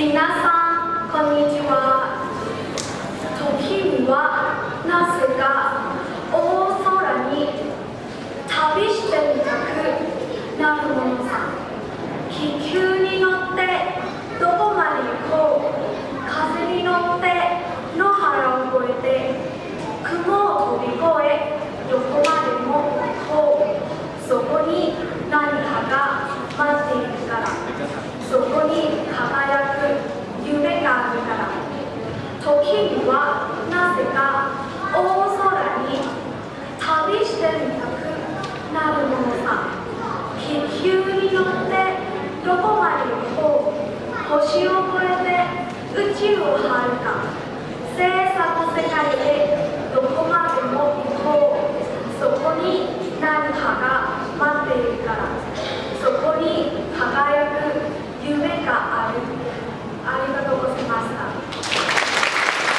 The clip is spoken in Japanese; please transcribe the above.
皆さん、こんにちは。時にはなぜか大空に旅してみたくなるものさ。気球に乗ってどこまで行こう。風に乗って野原を越えて雲を飛び越えどこまでも行こう。そこに何かが待っているから。そこに輝く夢があるから。時にはなぜか大空に旅してみたくなるものさ。気球に乗ってどこまで行こう。星を越えて宇宙をはるか。星座の世界でどこまでも行こう。そこに